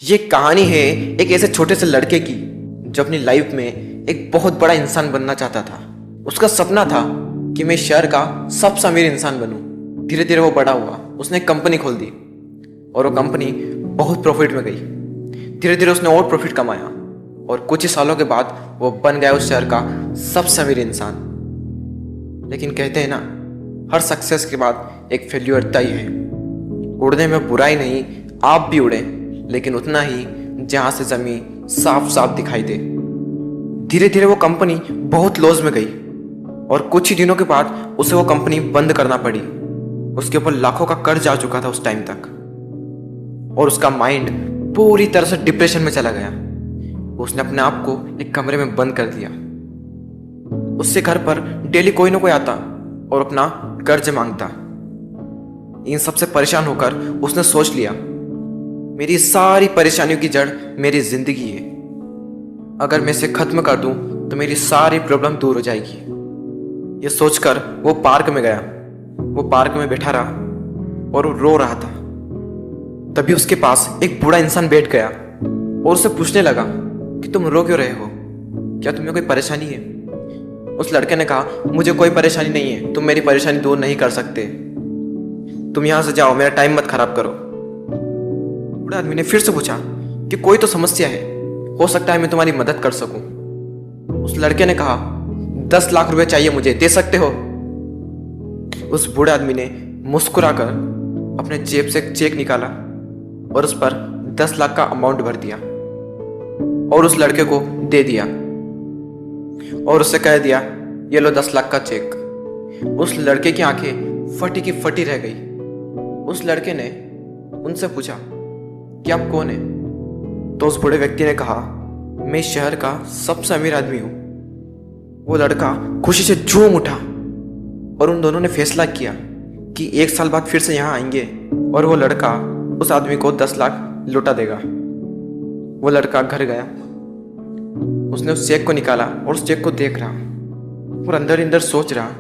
ये कहानी है एक ऐसे छोटे से लड़के की जो अपनी लाइफ में एक बहुत बड़ा इंसान बनना चाहता था। उसका सपना था कि मैं शहर का सबसे अमीर इंसान बनूं। धीरे धीरे वो बड़ा हुआ, उसने एक कंपनी खोल दी और वो कंपनी बहुत प्रॉफिट में गई। धीरे धीरे उसने और प्रॉफिट कमाया और कुछ ही सालों के बाद वो बन गया उस शहर का सबसे अमीर इंसान। लेकिन कहते हैं ना, हर सक्सेस के बाद एक फेल्यूर तय है। उड़ने में बुराई नहीं, आप भी उड़े, लेकिन उतना ही जहां से जमीन साफ साफ दिखाई दे। धीरे धीरे वो कंपनी बहुत लॉस में गई और कुछ ही दिनों के बाद उसे वो कंपनी बंद करना पड़ी। उसके ऊपर लाखों का कर्ज आ चुका था उस टाइम तक और उसका माइंड पूरी तरह से डिप्रेशन में चला गया। उसने अपने आप को एक कमरे में बंद कर दिया। उससे घर पर डेली कोई ना कोई आता और अपना कर्ज मांगता। इन सबसे परेशान होकर उसने सोच लिया, मेरी सारी परेशानियों की जड़ मेरी जिंदगी है। अगर मैं इसे खत्म कर दूं तो मेरी सारी प्रॉब्लम दूर हो जाएगी। ये सोचकर वो पार्क में गया। वो पार्क में बैठा रहा और वो रो रहा था। तभी उसके पास एक बूढ़ा इंसान बैठ गया और उससे पूछने लगा कि तुम रो क्यों रहे हो, क्या तुम्हें कोई परेशानी है? उस लड़के ने कहा, मुझे कोई परेशानी नहीं है, तुम मेरी परेशानी दूर नहीं कर सकते, तुम यहां से जाओ, मेरा टाइम मत खराब करो। बूढ़े आदमी ने फिर से पूछा कि कोई तो समस्या है, हो सकता है मैं तुम्हारी मदद कर सकूं। उस लड़के ने कहा, 10 लाख रुपए चाहिए मुझे, दे सकते हो? उस बूढ़े आदमी ने मुस्कुराकर अपने जेब से एक चेक निकाला और उस पर 10 लाख का अमाउंट भर दिया और उस लड़के को दे दिया और उससे कह दिया, ये लो 10 लाख का चेक। उस लड़के की आंखें फटी की फटी रह गई। उस लड़के ने उनसे पूछा कि आप कौन है? तो उस बूढ़े व्यक्ति ने कहा, मैं शहर का सबसे अमीर आदमी हूं। वो लड़का खुशी से झूम उठा और उन दोनों ने फैसला किया कि 1 साल बाद फिर से यहां आएंगे और वो लड़का उस आदमी को 10 लाख लौटा देगा। वो लड़का घर गया, उसने उस चेक को निकाला और उस चेक को देख रहा और अंदर अंदर सोच रहा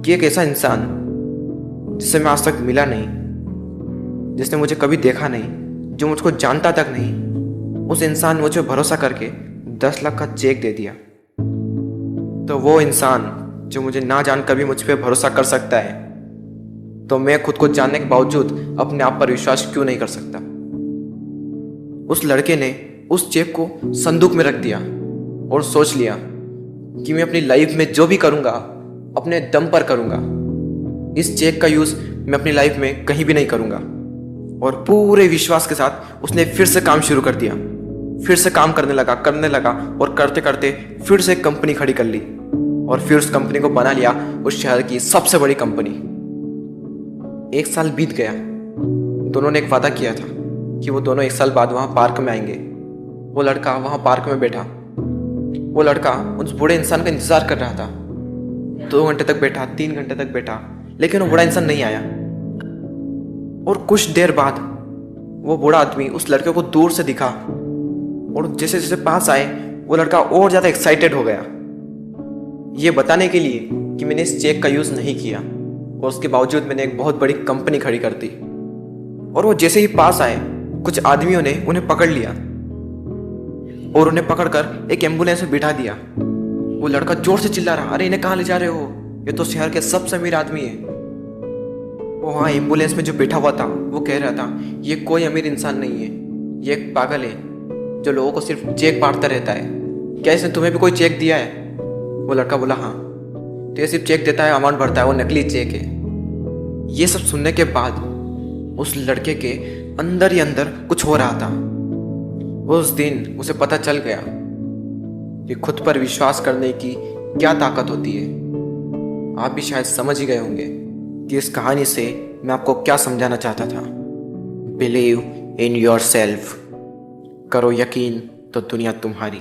कि एक ऐसा इंसान जिससे मैं आज तक मिला नहीं, जिसने मुझे कभी देखा नहीं, जो मुझको जानता तक नहीं, उस इंसान ने मुझे भरोसा करके 10 लाख का चेक दे दिया। तो वो इंसान जो मुझे ना जान कभी मुझ पर भरोसा कर सकता है, तो मैं खुद को जानने के बावजूद अपने आप पर विश्वास क्यों नहीं कर सकता? उस लड़के ने उस चेक को संदूक में रख दिया और सोच लिया कि मैं अपनी लाइफ में जो भी करूंगा अपने दम पर करूंगा। इस चेक का यूज मैं अपनी लाइफ में कहीं भी नहीं करूंगा। और पूरे विश्वास के साथ उसने फिर से काम शुरू कर दिया। फिर से काम करने लगा और करते करते फिर से एक कंपनी खड़ी कर ली और फिर उस कंपनी को बना लिया उस शहर की सबसे बड़ी कंपनी। 1 साल बीत गया। दोनों ने एक वादा किया था कि वो दोनों 1 साल बाद वहां पार्क में आएंगे। वो लड़का वहां पार्क में बैठा। वो लड़का उस बूढ़े इंसान का इंतजार कर रहा था। 2 घंटे तक बैठा, 3 घंटे तक बैठा, लेकिन वो बूढ़ा इंसान नहीं आया। और कुछ देर बाद वो बूढ़ा आदमी उस लड़के को दूर से दिखा और जैसे जैसे पास आए वो लड़का और ज्यादा एक्साइटेड हो गया, ये बताने के लिए कि मैंने इस चेक का यूज नहीं किया और उसके बावजूद मैंने एक बहुत बड़ी कंपनी खड़ी कर दी। और वो जैसे ही पास आए, कुछ आदमियों ने उन्हें पकड़ लिया और उन्हें पकड़कर एक एम्बुलेंस में बिठा दिया। वो लड़का जोर से चिल्ला रहा, अरे इन्हें कहाँ ले जा रहे हो, ये तो शहर के सबसे अमीर आदमी है। वो वहाँ एम्बुलेंस में जो बैठा हुआ था वो कह रहा था, ये कोई अमीर इंसान नहीं है, ये एक पागल है जो लोगों को सिर्फ चेक बांटता रहता है। क्या इसने तुम्हें भी कोई चेक दिया है? वो लड़का बोला, हाँ। तो ये सिर्फ चेक देता है, अमाउंट भरता है, वो नकली चेक है। ये सब सुनने के बाद उस लड़के के अंदर ही अंदर कुछ हो रहा था। उस दिन उसे पता चल गया कि खुद पर विश्वास करने की क्या ताकत होती है। आप भी शायद समझ ही गए होंगे कि इस कहानी से मैं आपको क्या समझाना चाहता था। बिलीव इन योर सेल्फ, करो यकीन तो दुनिया तुम्हारी।